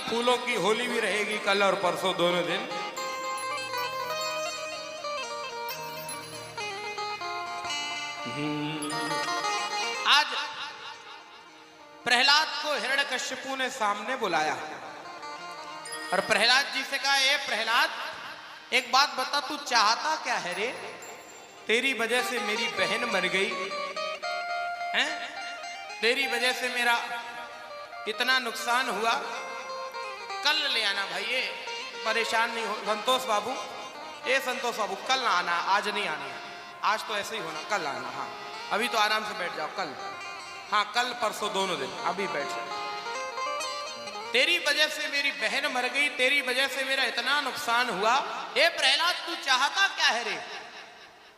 फूलों की होली भी रहेगी कल और परसों दोनों दिन। आज प्रहलाद को हिरण्यकश्यपु ने सामने बुलाया और प्रहलाद जी से कहा, ए प्रहलाद, एक बात बता, तू चाहता क्या है रे? तेरी वजह से मेरी बहन मर गई हैं, तेरी वजह से मेरा इतना नुकसान हुआ। कल ले आना भाई, ये परेशान नहीं हो। संतोष बाबू, ए संतोष बाबू, कल ना आना, आज नहीं आना, आज तो ऐसे ही होना, कल आना। हाँ अभी तो आराम से बैठ जाओ, कल, हाँ कल परसों दोनों दिन, अभी बैठ जाओ। तेरी वजह से मेरी बहन मर गई, तेरी वजह से मेरा इतना नुकसान हुआ। ए प्रहलाद, तू चाहता क्या है रे?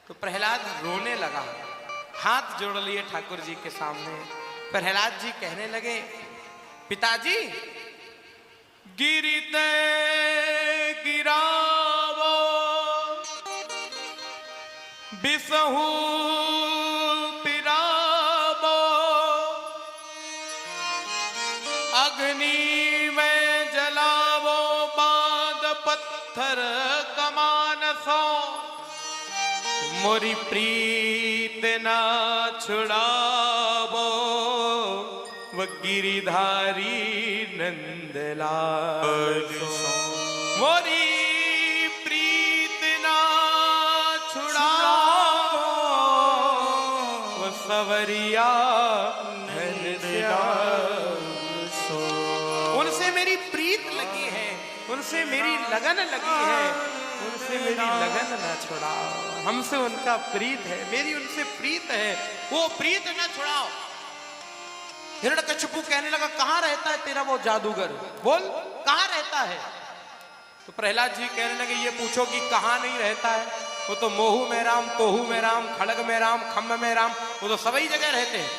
तो प्रहलाद रोने लगा, हाथ जोड़ लिए ठाकुर जी के सामने। प्रहलाद जी कहने लगे, पिताजी, गिरते गिरावो बिसहू पिरावो, अग्नि में जलावो, बांध पत्थर कमान सो, मोरी प्रीत ना छुड़ावो, वो गिरिधारी नंदलाल सो, मोरी प्रीत ना छुड़ावो, वो सवरिया नंदलाल सो। उनसे मेरी प्रीत लगी है, उनसे मेरी लगन लगी है, उनसे मेरी लगन ना छुड़ाओ। हमसे उनका प्रीत है, मेरी उनसे प्रीत है, वो प्रीत ना छुड़ाओ। हिरण्यकश्यपु कहने लगा, कहां रहता है तेरा वो जादूगर? बोल, कहां रहता है? तो प्रहलाद जी कहने लगे, ये पूछो कि कहां नहीं रहता है, वो तो मोहू में राम, तोहू में राम, खड़ग में राम, खम्भ में राम, वो तो सभी जगह रहते हैं।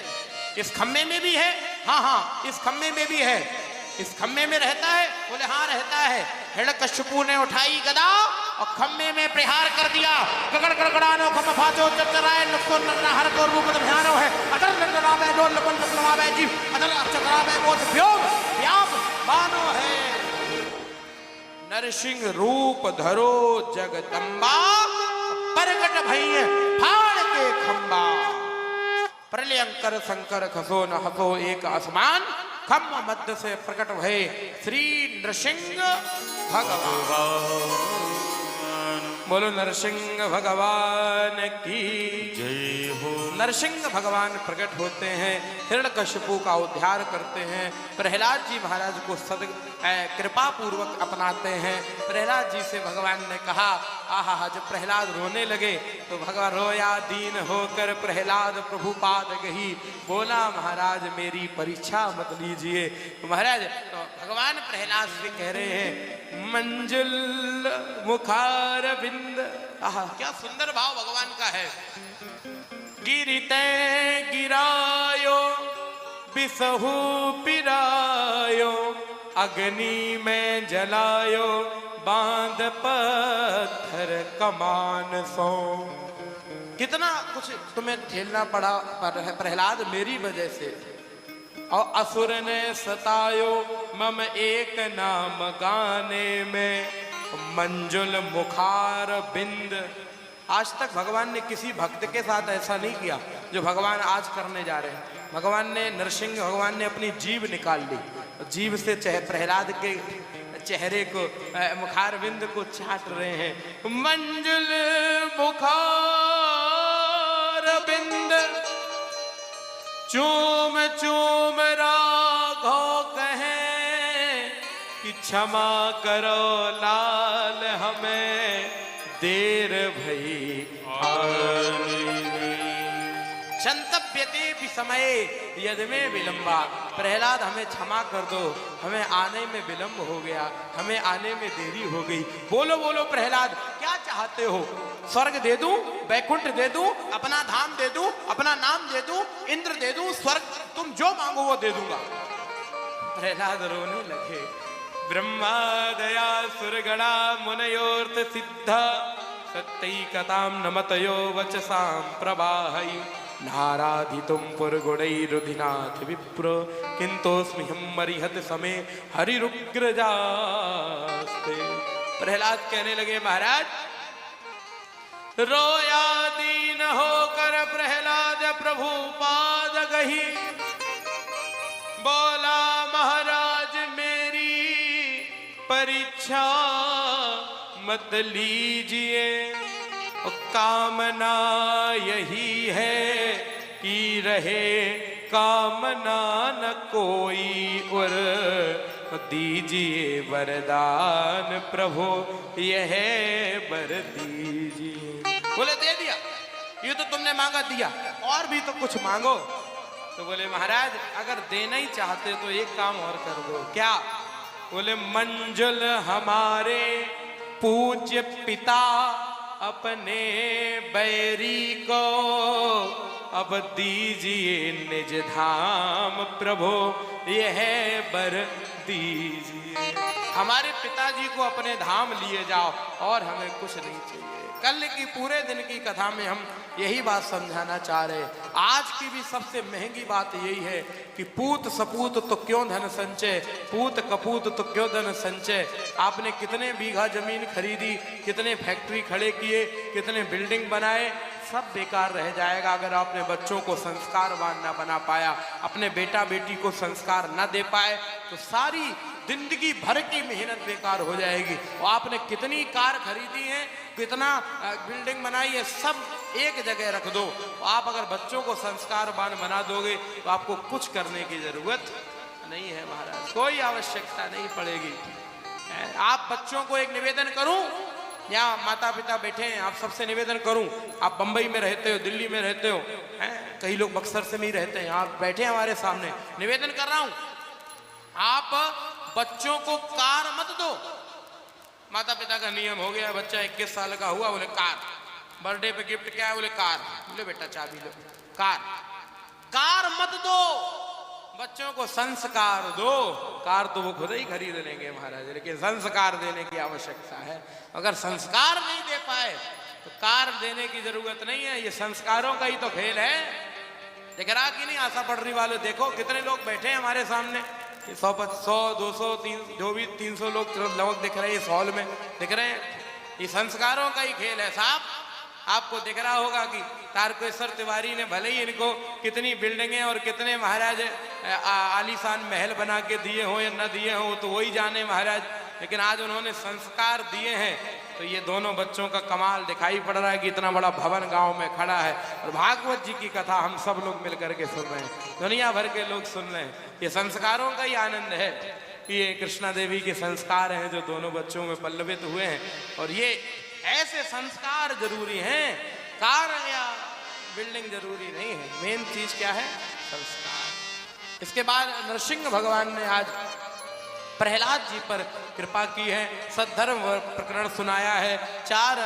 इस खम्भे में भी है, हाँ हाँ इस खम्भे में भी है। इस खम्भे में रहता है? बोले हाँ रहता है। हिरण्यकश्यपु ने उठाई गदा और खम्भे में प्रहार कर दिया। गगड़ गड़गड़ानो खम्भ फाचो चचराए, नुक्तो नरहर को रूप ध्यानो है, अदर नरनावे डोल लपन लपनवावे जीव, अदर चकरावे मोद व्योग व्याप बानो है। नरसिंह रूप धरो जगदम्बा, प्रगट भई फाड़ के खम्बा, प्रलयंकर शंकर खसो न हसो एक आसमान, खम्भ मध्य से प्रकट भये श्री नरसिंह भगवान। बोलो नरसिंह भगवान की जय हो। नरसिंह भगवान प्रकट होते हैं, हिरण्यकश्यपु का उद्धार करते हैं, प्रहलाद जी महाराज को कृपा पूर्वक अपनाते हैं। प्रहलाद जी से भगवान ने कहा, आहा, जब प्रहलाद रोने लगे तो भगवान रोया दीन होकर प्रहलाद प्रभु पाद गही, बोला महाराज मेरी परीक्षा मत लीजिए। महाराज तो भगवान प्रहलाद से कह रहे हैं, मंजुल मुखार बिंद, आहा क्या सुंदर भाव भगवान का है। गिरते गिरायो बिसहू पिरायो, अग्नि में जलायो, बांध पत्थर कमान सो। कितना कुछ तुम्हें झेलना पड़ा प्रहलाद मेरी वजह से, और असुर ने सतायो मम एक नाम गाने में, मंजुल मुखार बिंद। आज तक भगवान ने किसी भक्त के साथ ऐसा नहीं किया जो भगवान आज करने जा रहे हैं। भगवान ने, नरसिंह भगवान ने अपनी जीभ निकाल ली, जीभ से प्रहलाद के चेहरे को, मुखार बिंद को चाट रहे हैं। मंजुल मुखार बिंद, चूम चूम राघव कहें कि क्षमा करो लाल हमें देर भई आने में। संतप्यते भी समय यद में विलंबा, प्रहलाद हमें क्षमा कर दो, हमें आने में विलंब हो गया, हमें आने में देरी हो गई। बोलो बोलो प्रहलाद क्या चाहते हो? स्वर्ग दे दूं, वैकुंठ दे दूं, अपना धाम दे दूं, अपना नाम दे दूं, इंद्र दे दूं, स्वर्ग, तुम जो मांगो वो दे दूंगा। प्रहलाद रोने लगे। ब्रह्मा दया सुरगणा मुनयोर्थ सिद्धा, सत्यैकतां नमतयो वचसां प्रवाहै, नाराधितुं पुरगुणैरुधिनाथ विप्र किन्तोऽस्म्यहं मरिहत समय हरिरुग्रजास्ते। प्रहलाद कहने लगे महाराज, रोया दीन होकर प्रहलाद प्रभु पाद गही, बोला महाराज मेरी परीक्षा मत लीजिए, कामना यही है कि रहे कामना न कोई, और दीजिए वरदान प्रभु यह वर दीजिए। बोले दे दिया, ये तो तुमने मांगा दिया, और भी तो कुछ मांगो। तो बोले महाराज अगर देना ही चाहते तो एक काम और कर दो। क्या? बोले मंजुल हमारे पूज्य पिता अपने बैरी को अब दीजिए निज धाम प्रभु यह बर दीजिए। हमारे पिताजी को अपने धाम लिए जाओ और हमें कुछ नहीं चाहिए। कल की पूरे दिन की कथा में हम यही बात समझाना चाह रहे। आज की भी सबसे महंगी बात यही है कि पूत सपूत तो क्यों धन संचय, पूत कपूत तो क्यों धन संचय। आपने कितने बीघा जमीन खरीदी, कितने फैक्ट्री खड़े किए, कितने बिल्डिंग बनाए, सब बेकार रह जाएगा अगर आपने बच्चों को संस्कारवान ना बना पाया, अपने बेटा बेटी को संस्कार ना दे पाए तो सारी जिंदगी भर की मेहनत बेकार हो जाएगी। और आपने कितनी कार खरीदी है, कितना बिल्डिंग बनाई है, सब एक जगह रख दो। आप अगर बच्चों को संस्कारवान बना दोगे तो आपको कुछ करने की जरूरत नहीं है महाराज, कोई आवश्यकता नहीं पड़ेगी। आप बच्चों को एक निवेदन करूं, यहाँ माता पिता बैठे हैं, आप सबसे निवेदन करूं, आप बंबई में रहते हो, दिल्ली में रहते हो, कई लोग बक्सर से नहीं रहते हैं, आप बैठे हैं हमारे सामने, निवेदन कर रहा हूं, आप बच्चों को कार मत दो। माता पिता का नियम हो गया, बच्चा 21 साल का हुआ, बोले कार, बर्थडे पे गिफ्ट क्या है, बोले कार, बोले बेटा चाबी लो, कार। कार मत दो, बच्चों को संस्कार दो। कार तो वो खुद ही खरीद लेंगे महाराज, लेकिन संस्कार देने की आवश्यकता है। अगर संस्कार नहीं दे पाए तो कार देने की जरूरत नहीं है। ये संस्कारों का ही तो खेल है। देख रहा कि नहीं आशा पटरी वाले, देखो कितने लोग बैठे हैं हमारे सामने, 100 200 300 जो भी 300 लोग लगभग दिख रहे हैं इस हॉल में, दिख रहे हैं। ये संस्कारों का ही खेल है साहब। आपको दिख रहा होगा कि तारकेश्वर तिवारी ने भले ही इनको कितनी बिल्डिंगें और कितने महाराज आलीशान महल बना के दिए हो या न दिए हो तो वही जाने महाराज, लेकिन आज उन्होंने संस्कार दिए हैं तो ये दोनों बच्चों का कमाल दिखाई पड़ रहा है कि इतना बड़ा भवन गांव में खड़ा है और भागवत जी की कथा हम सब लोग मिलकर के सुन रहे हैं, दुनिया भर के लोग सुन रहे हैं। ये संस्कारों का ही आनंद है। ये कृष्णा देवी के संस्कार हैं जो दोनों बच्चों में पल्लवित हुए हैं, और ये ऐसे संस्कार जरूरी हैं, कार या बिल्डिंग जरूरी नहीं है। मेन चीज क्या है? संस्कार। इसके बाद नरसिंह भगवान ने आज प्रहलाद जी पर कृपा की है, सद्धर्म प्रकरण सुनाया है, 4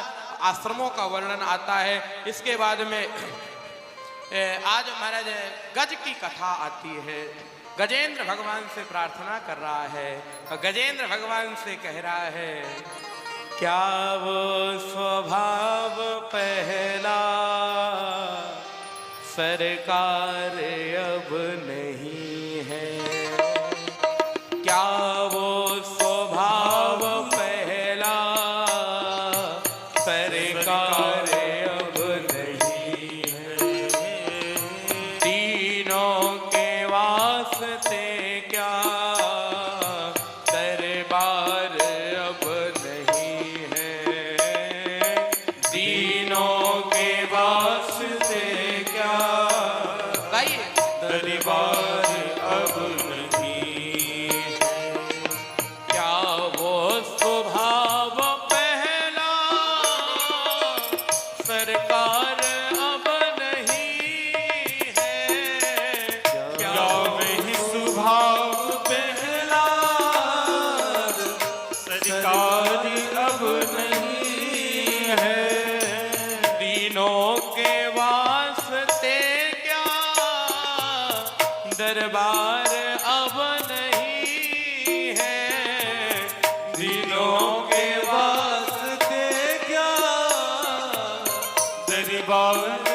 आश्रमों का वर्णन आता है। इसके बाद में आज महाराज गज की कथा आती है। गजेंद्र भगवान से प्रार्थना कर रहा है और गजेंद्र भगवान से कह रहा है, क्या वो स्वभाव पहला सरकार अब नहीं है, क्या वो स्वभाव पहला सरकार अब नहीं है, तीनों के वास्ते क्या दरबार अब नहीं है, तीनों के वास्ते क्या दरबार अब नहीं है, क्या वो स्वभाव पहला सरकार अब नहीं है, क्या वही स्वभाव पहला सरकार अब नहीं है, तीनों के वास्ते क्या दरबार अब नहीं है, तीनों के वास्ते क्या दरबार